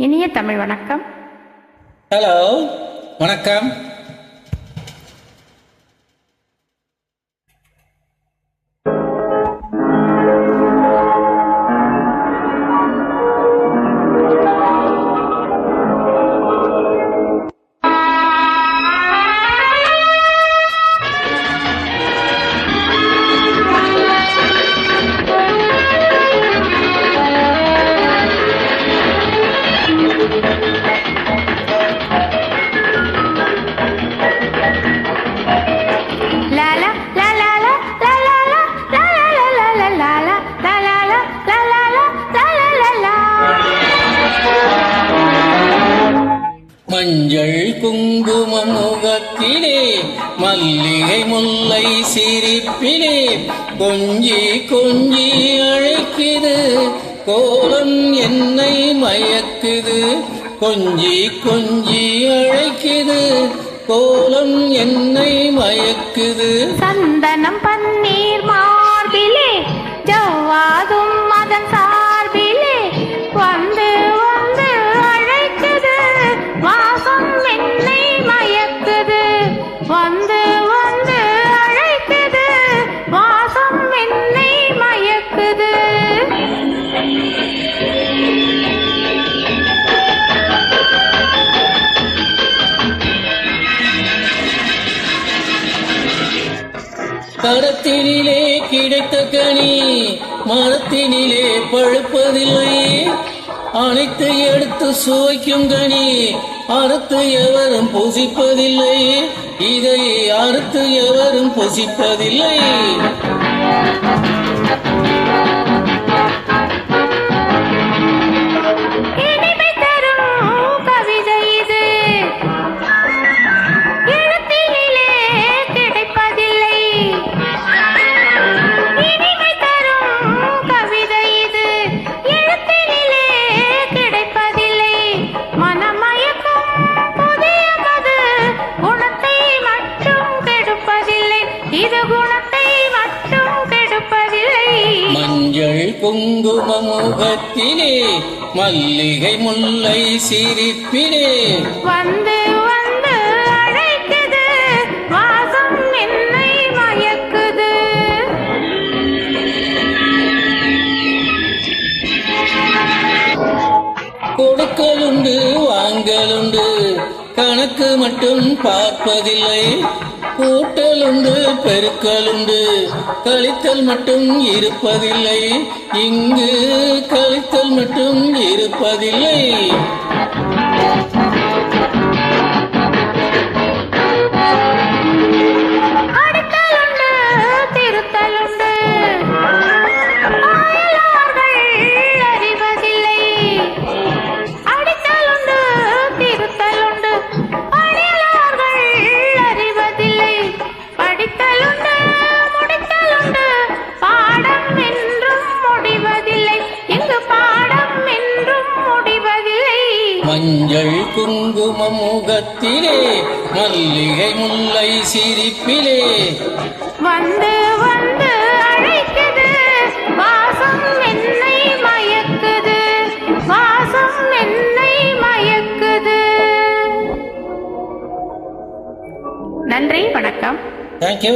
இனிய தமிழ் வணக்கம். ஹலோ, வணக்கம். மஞ்சள் குங்குமம் முகத்திலே, மல்லிகை முல்லை சிரிப்பிலே, கொஞ்சி கொஞ்சி அழைக்குது கோலம் என்னை மயக்குது. கொஞ்சி கொஞ்சி அழைக்குது கோலம் என்னை மயக்குது. சந்தனம் பன்னீர் மார்பிலே, ஜவ்வாதும் மதன் சார்பிலே, வந்து வந்து அழைக்குது வாசம் என்னை மயக்குது. வந்து வந்து அழைக்குது வாசம் என்னை மயக்குது. கரத்தினிலே கிடைத்த கனி மரத்தினிலே பழுப்பதில்லை. அனைத்து எடுத்து சுவைக்கும் கனி அறுத்து எவரும் புசிப்பதில்லை. இதை அறுத்து எவரும் புசிப்பதில்லை. மஞ்சள் குங்கும முகத்திலே, மல்லிகை முல்லை சிரிப்பிலே, வந்து வந்து அழைக்குது வாசம் என்னை மயக்குது. கொடுக்கலுண்டு வாங்கலுண்டு, கணக்கு மட்டும் பார்ப்பதில்லை. கூட்டலுண்டு பெருக்கலுண்டு, கழித்தல் மட்டும் இருப்பதில்லை. இங்கு கழித்தல் மட்டும் இருப்பதில்லை. மஞ்சள் குங்கும முகத்திலே, மல்லிகை முல்லை சிரிப்பிலே, வந்து வந்து அழைக்குது வாசம் என்னை மயக்குது. வாசம் என்னை மயக்குது. நன்றி, வணக்கம். தேங்க்யூ.